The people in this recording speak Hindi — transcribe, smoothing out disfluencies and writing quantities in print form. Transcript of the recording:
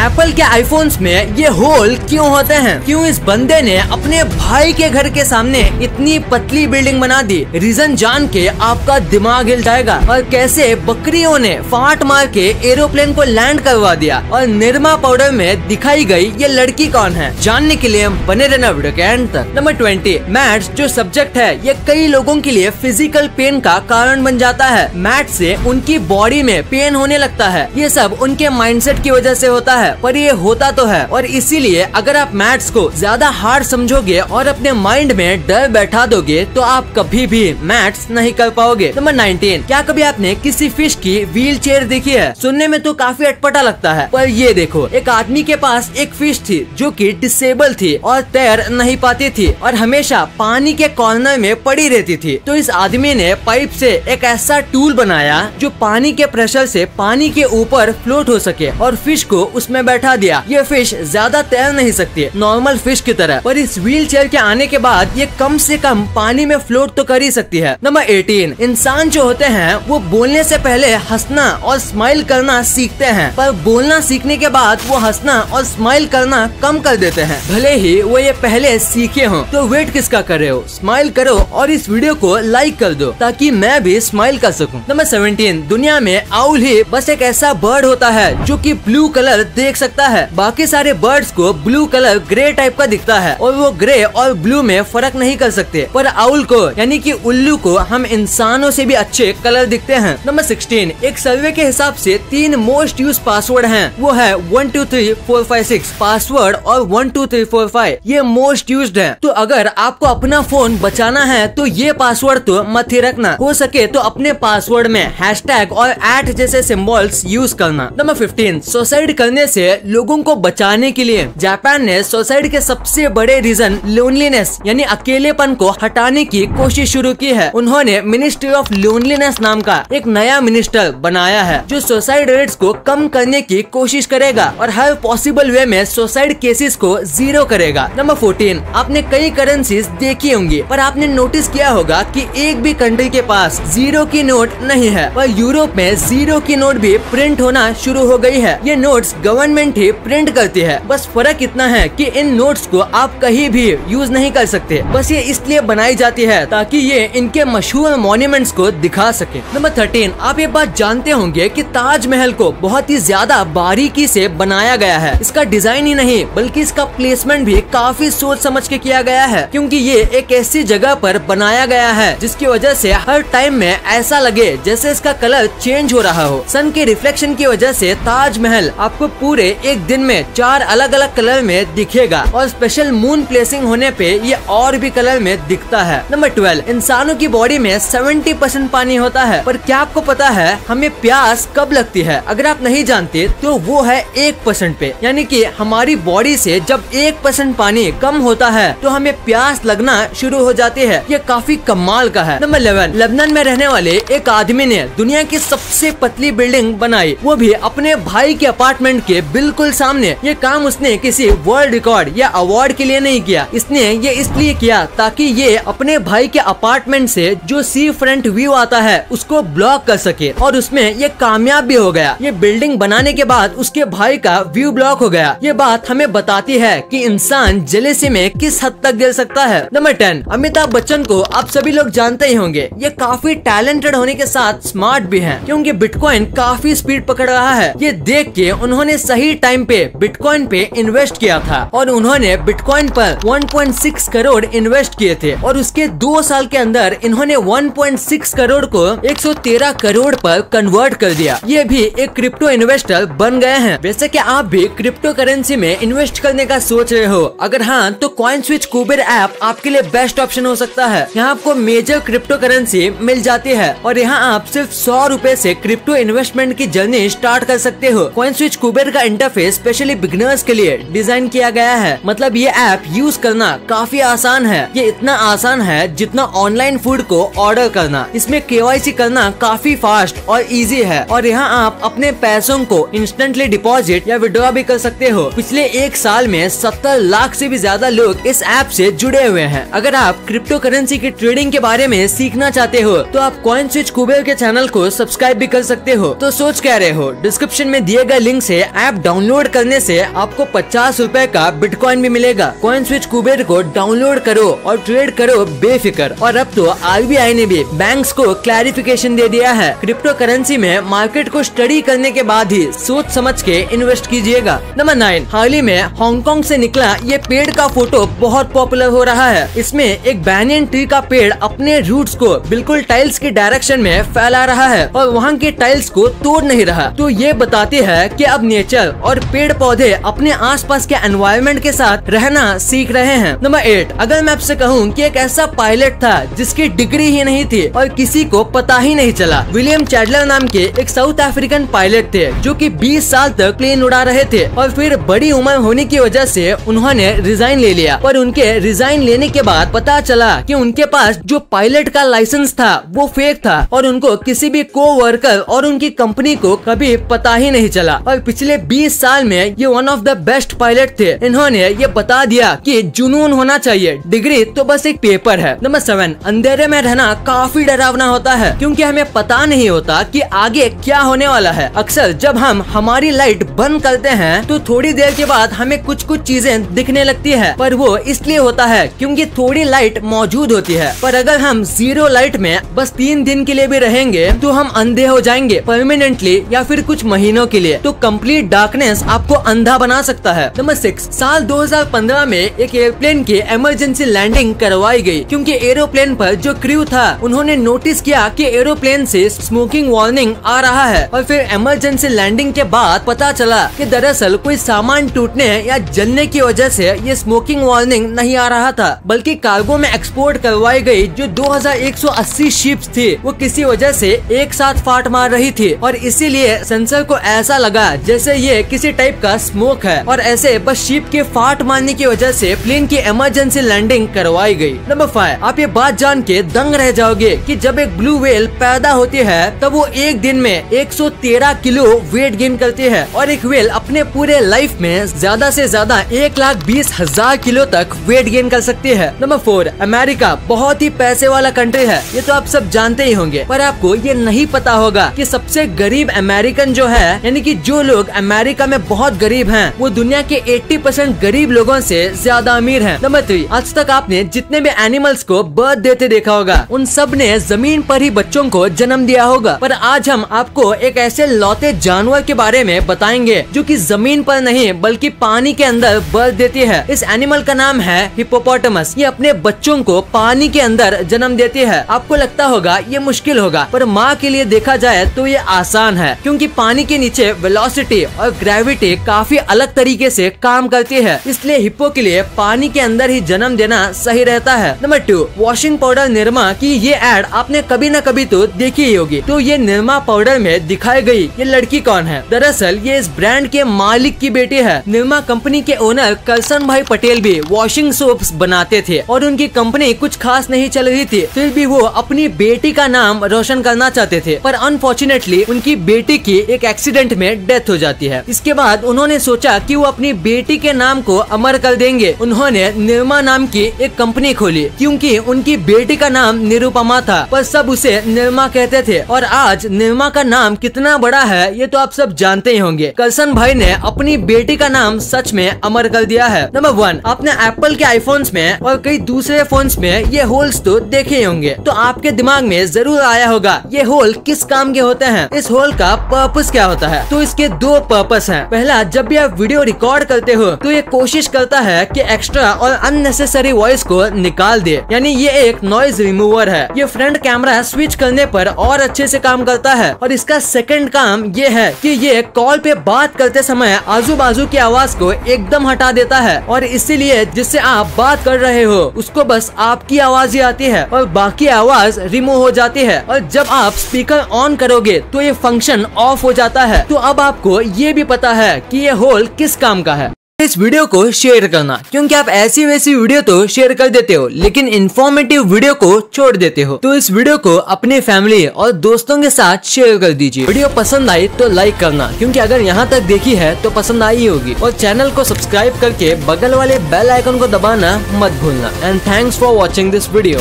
एप्पल के आईफोन्स में ये होल क्यों होते हैं? क्यों इस बंदे ने अपने भाई के घर के सामने इतनी पतली बिल्डिंग बना दी? रीजन जान के आपका दिमाग हिल जाएगा। और कैसे बकरियों ने फाट मार के एरोप्लेन को लैंड करवा दिया और निरमा पाउडर में दिखाई गई ये लड़की कौन है, जानने के लिए बने रहना वीडियो के एंड तक। नंबर 20, मैथ्स जो सब्जेक्ट है ये कई लोगों के लिए फिजिकल पेन का कारण बन जाता है। मैथ्स से उनकी बॉडी में पेन होने लगता है। ये सब उनके माइंडसेट की वजह से होता है, पर ये होता तो है। और इसीलिए अगर आप मैथ्स को ज्यादा हार्ड समझोगे और अपने माइंड में डर बैठा दोगे तो आप कभी भी मैथ्स नहीं कर पाओगे। नंबर 19, क्या कभी आपने किसी फिश की व्हील चेयर देखी है? सुनने में तो काफी अटपटा लगता है, पर ये देखो, एक आदमी के पास एक फिश थी जो कि डिसेबल थी और तैर नहीं पाती थी और हमेशा पानी के कॉर्नर में पड़ी रहती थी। तो इस आदमी ने पाइप से एक ऐसा टूल बनाया जो पानी के प्रेशर से पानी के ऊपर फ्लोट हो सके और फिश को उसमें बैठा दिया। ये फिश ज्यादा तैर नहीं सकती नॉर्मल फिश की तरह, पर इस व्हील चेयर के आने के बाद ये कम से कम पानी में फ्लोट तो कर ही सकती है। नंबर 18, इंसान जो होते हैं वो बोलने से पहले हंसना और स्माइल करना सीखते हैं, पर बोलना सीखने के बाद वो हंसना और स्माइल करना कम कर देते हैं। भले ही वो ये पहले सीखे हों। तो वेट किसका कर रहे हो? स्माइल करो और इस वीडियो को लाइक कर दो ताकि मैं भी स्माइल कर सकूं। नंबर 17, दुनिया में आउल ही बस एक ऐसा बर्ड होता है जो कि ब्लू कलर देख सकता है। बाकी सारे बर्ड्स को ब्लू कलर ग्रे टाइप का दिखता है और वो ग्रे और ब्लू में फर्क नहीं कर सकते, पर आउल को यानी कि उल्लू को हम इंसानों से भी अच्छे कलर दिखते हैं। नंबर 16, एक सर्वे के हिसाब से 3 मोस्ट यूज पासवर्ड हैं, वो है 1 2 3 4 5 6 पासवर्ड और 1 2 3 4 5 ये मोस्ट यूज्ड है। तो अगर आपको अपना फोन बचाना है तो ये पासवर्ड तो मत ही रखना, हो सके तो अपने पासवर्ड में हैशटैग और @ जैसे सिंबल्स यूज करना। नंबर 15, सुसाइड करने से लोगों को बचाने के लिए जापान ने सुसाइड के सबसे बड़े रीजन लोनलीनेस यानी अकेलेपन को हटाने की कोशिश शुरू की है। उन्होंने मिनिस्ट्री ऑफ लोनलीनेस नाम का एक नया मिनिस्टर बनाया है जो सुसाइड रेट्स को कम करने की कोशिश करेगा और हर पॉसिबल वे में सुसाइड केसेस को 0 करेगा। नंबर 14, आपने कई करेंसीज देखी होंगी, पर आपने नोटिस किया होगा कि एक भी कंट्री के पास 0 की नोट नहीं है, पर यूरोप में 0 की नोट भी प्रिंट होना शुरू हो गई है। ये नोट्स गवर्नमेंट ही प्रिंट करती है, बस फर्क इतना है कि इन नोट्स को आप कहीं भी यूज नहीं कर सकते, बस ये इसलिए बनाई जाती है ताकि ये इनके मशहूर मॉन्यूमेंट्स को दिखा सके। नंबर 13, आप ये बात जानते होंगे कि ताजमहल को बहुत ही ज्यादा बारीकी से बनाया गया है। इसका डिजाइन ही नहीं बल्कि इसका प्लेसमेंट भी काफी सोच समझ के किया गया है, क्योंकि ये एक ऐसी जगह पर बनाया गया है जिसकी वजह से हर टाइम में ऐसा लगे जैसे इसका कलर चेंज हो रहा हो। सन के रिफ्लेक्शन की वजह से ताजमहल आपको पूरे एक दिन में 4 अलग अलग कलर में दिखेगा और स्पेशल मून प्लेसिंग होने पे ये और भी कलर में दिखता है। नंबर 12, इंसानों की बॉडी में 70% पानी होता है, पर क्या आपको पता है हमें प्यास कब लगती है? अगर आप नहीं जानते तो वो है 1% पे, यानी कि हमारी बॉडी से जब 1% पानी कम होता है तो हमें प्यास लगना शुरू हो जाती है। ये काफी कमाल का है। नंबर 11, लेबनान में रहने वाले एक आदमी ने दुनिया की सबसे पतली बिल्डिंग बनाई, वो भी अपने भाई के अपार्टमेंट के बिल्कुल सामने। ये काम उसने किसी वर्ल्ड रिकॉर्ड या अवार्ड के लिए नहीं किया, इसने ये इसलिए किया ताकि ये अपने भाई के अपार्टमेंट से जो सी फ्रंट व्यू आता है उसको ब्लॉक कर सके, और उसमें ये कामयाब भी हो गया। ये बिल्डिंग बनाने के बाद उसके भाई का व्यू ब्लॉक हो गया। ये बात हमें बताती है कि इंसान जेलेसी में किस हद तक गिर सकता है। नंबर 10, अमिताभ बच्चन को आप सभी लोग जानते ही होंगे। ये काफी टैलेंटेड होने के साथ स्मार्ट भी हैं, क्योंकि बिटकॉइन काफी स्पीड पकड़ रहा है। ये देख के उन्होंने सही टाइम पे बिटकॉइन पे इन्वेस्ट किया था और उन्होंने बिटकॉइन पर 1.6 करोड़ इन्वेस्ट किए थे और उसके 2 साल के अंदर इन्होंने 1.6 करोड़ को 113 करोड़ पर कन्वर्ट कर दिया। ये भी एक क्रिप्टो इन्वेस्टर बन गए हैं। वैसे कि आप भी क्रिप्टो करेंसी में इन्वेस्ट करने का सोच रहे हो? अगर हाँ तो कॉइनस्विच कुबेर ऐप आपके लिए बेस्ट ऑप्शन हो सकता है। यहाँ आपको मेजर क्रिप्टो करेंसी मिल जाती है और यहाँ आप सिर्फ 100 रुपए से क्रिप्टो इन्वेस्टमेंट की जर्नी स्टार्ट कर सकते हो। कॉइनस्विच कुबेर का इंटरफेस स्पेशली बिगिनर्स के लिए डिजाइन किया गया है। मतलब ये ऐप यूज करना काफी आसान है। ये इतना आसान है जितना ऑनलाइन फूड को ऑर्डर करना। इसमें KYC करना काफी फास्ट और इजी है और यहाँ आप अपने पैसों को इंस्टेंटली डिपॉजिट या विड्रॉ भी कर सकते हो। पिछले 1 साल में 70 लाख से भी ज्यादा लोग इस ऐप से जुड़े हुए हैं। अगर आप क्रिप्टो करेंसी की ट्रेडिंग के बारे में सीखना चाहते हो तो आप कॉइनस्विच कुबेर के चैनल को सब्सक्राइब भी कर सकते हो। तो सोच क्या रहे हो? डिस्क्रिप्शन में दिए गए लिंक से ऐप डाउनलोड करने से आपको 50 रुपए का बिटकॉइन भी मिलेगा। कॉइन स्विच कुबेर को डाउनलोड करो और ट्रेड करो बेफिक्र। और अब तो आरबीआई ने भी बैंक्स को क्लैरिफिकेशन दे दिया है, क्रिप्टो करेंसी में मार्केट को स्टडी करने के बाद ही सोच समझ के इन्वेस्ट कीजिएगा। नंबर 9, हाल ही में हांगकांग से निकला ये पेड़ का फोटो बहुत पॉपुलर हो रहा है। इसमें एक बैनियन ट्री का पेड़ अपने रूट्स को बिल्कुल टाइल्स की डायरेक्शन में फैला रहा है और वहाँ के टाइल्स को तोड़ नहीं रहा। तो ये बताती है कि अब नेचर और पेड़ पौधे अपने आसपास के एनवायरनमेंट के साथ रहना सीख रहे हैं। नंबर 8, अगर मैं आपसे कहूँ कि एक ऐसा पायलट था जिसकी डिग्री ही नहीं थी और किसी को पता ही नहीं चला। विलियम चैडलर नाम के एक साउथ अफ्रीकन पायलट थे जो कि 20 साल तक प्लेन उड़ा रहे थे और फिर बड़ी उम्र होने की वजह से उन्होंने रिजाइन ले लिया। पर उनके रिजाइन लेने के बाद पता चला कि उनके पास जो पायलट का लाइसेंस था वो फेक था और उनको किसी भी को-वर्कर और उनकी कंपनी को कभी पता ही नहीं चला। और पिछले 20 साल में ये one of the best pilot थे। इन्होंने ये बता दिया कि जुनून होना चाहिए, डिग्री तो बस एक पेपर है। नंबर 7, अंधेरे में रहना काफी डरावना होता है क्योंकि हमें पता नहीं होता कि आगे क्या होने वाला है। अक्सर जब हम हमारी लाइट बंद करते हैं तो थोड़ी देर के बाद हमें कुछ चीजें दिखने लगती है, पर वो इसलिए होता है क्योंकि थोड़ी लाइट मौजूद होती है। पर अगर हम जीरो लाइट में बस 3 दिन के लिए भी रहेंगे तो हम अंधे हो जाएंगे परमानेंटली या फिर कुछ महीनों के लिए। तो कंप्लीट डार्कनेस आपको अंधा बना सकता है। नंबर 6, साल 2015 में एक एयरप्लेन की इमरजेंसी लैंडिंग करवाई गई क्योंकि एरोप्लेन पर जो क्रू था उन्होंने नोटिस किया कि एरोप्लेन से स्मोकिंग वार्निंग आ रहा है। और फिर इमरजेंसी लैंडिंग के बाद पता चला कि दरअसल कोई सामान टूटने या जलने की वजह से ये स्मोकिंग वार्निंग नहीं आ रहा था, बल्कि कार्गो में एक्सपोर्ट करवाई गई जो 2180 शिप्स थी वो किसी वजह से एक साथ फाट मार रही थी और इसीलिए सेंसर को ऐसा लगा जैसे ये किसी टाइप का स्मोक है और ऐसे बस शिप के फाट मारने की वजह से प्लेन की इमरजेंसी लैंडिंग करवाई गई। नंबर 5, आप ये बात जान के दंग रह जाओगे कि जब एक ब्लू व्हेल पैदा होती है तब वो एक दिन में 113 किलो वेट गेन करती है और एक व्हेल अपने पूरे लाइफ में ज्यादा से ज्यादा 1,20,000 किलो तक वेट गेन कर सकती है। नंबर 4, अमेरिका बहुत ही पैसे वाला कंट्री है, ये तो आप सब जानते ही होंगे, पर आपको ये नहीं पता होगा कि सबसे गरीब अमेरिकन जो है, यानी कि जो लोग अमेरिका में बहुत गरीब हैं, वो दुनिया के 80% गरीब लोगों से ज्यादा अमीर हैं। नंबर 3, आज तक आपने जितने भी एनिमल्स को बर्थ देते देखा होगा उन सब ने जमीन पर ही बच्चों को जन्म दिया होगा, पर आज हम आपको एक ऐसे लौते जानवर के बारे में बताएंगे जो कि जमीन पर नहीं बल्कि पानी के अंदर बर्थ देती है। इस एनिमल का नाम है हिप्पोपोटामस। ये अपने बच्चों को पानी के अंदर जन्म देती है। आपको लगता होगा ये मुश्किल होगा, पर माँ के लिए देखा जाए तो ये आसान है क्योंकि पानी के नीचे वेलोसिटी और ग्रेविटी काफी अलग तरीके से काम करती है, इसलिए हिप्पो के लिए पानी के अंदर ही जन्म देना सही रहता है। नंबर 2, वॉशिंग पाउडर निरमा की ये एड आपने कभी न कभी तो देखी ही होगी। तो ये निरमा पाउडर में दिखाई गई ये लड़की कौन है? दरअसल ये इस ब्रांड के मालिक की बेटी है। निरमा कंपनी के ओनर करसन भाई पटेल भी वॉशिंग सोप्स बनाते थे और उनकी कंपनी कुछ खास नहीं चल रही थी, फिर भी वो अपनी बेटी का नाम रोशन करना चाहते थे, पर अनफॉर्चुनेटली उनकी बेटी की एक एक्सीडेंट में डेथ हो जाती है। इसके बाद उन्होंने सोचा कि वो अपनी बेटी के नाम को अमर कर देंगे। उन्होंने निरमा नाम की एक कंपनी खोली क्योंकि उनकी बेटी का नाम निरुपमा था, पर सब उसे निरमा कहते थे। और आज निरमा का नाम कितना बड़ा है ये तो आप सब जानते ही होंगे। करसन भाई ने अपनी बेटी का नाम सच में अमर कर दिया है। नंबर 1, आपने एप्पल के आईफोन्स में और कई दूसरे फोन्स में ये होल्स तो देखे ही होंगे, तो आपके दिमाग में जरूर आया होगा ये होल किस काम के होते हैं, इस होल का पर्पस क्या होता है? तो इसके 2 पर्पस हैं। पहला, जब भी आप वीडियो रिकॉर्ड करते हो तो ये कोशिश करता है कि एक्स्ट्रा और अननेसेसरी वॉइस को निकाल दे, यानी ये एक नॉइज रिमूवर है। ये फ्रंट कैमरा स्विच करने पर और अच्छे से काम करता है। और इसका सेकंड काम ये है कि ये कॉल पे बात करते समय आजू बाजू की आवाज को एकदम हटा देता है और इसीलिए जिससे आप बात कर रहे हो उसको बस आपकी आवाज ही आती है और बाकी आवाज रिमूव हो जाती है। और जब आप स्पीकर ऑन करोगे तो ये फंक्शन ऑफ हो जाता है। तो अब आपको ये भी पता है कि ये होल किस काम का है। इस वीडियो को शेयर करना, क्योंकि आप ऐसी वैसी वीडियो तो शेयर कर देते हो लेकिन इन्फॉर्मेटिव वीडियो को छोड़ देते हो। तो इस वीडियो को अपने फैमिली और दोस्तों के साथ शेयर कर दीजिए। वीडियो पसंद आई तो लाइक करना, क्योंकि अगर यहाँ तक देखी है तो पसंद आई होगी। और चैनल को सब्सक्राइब करके बगल वाले बेल आइकन को दबाना मत भूलना। And thanks for watching this video.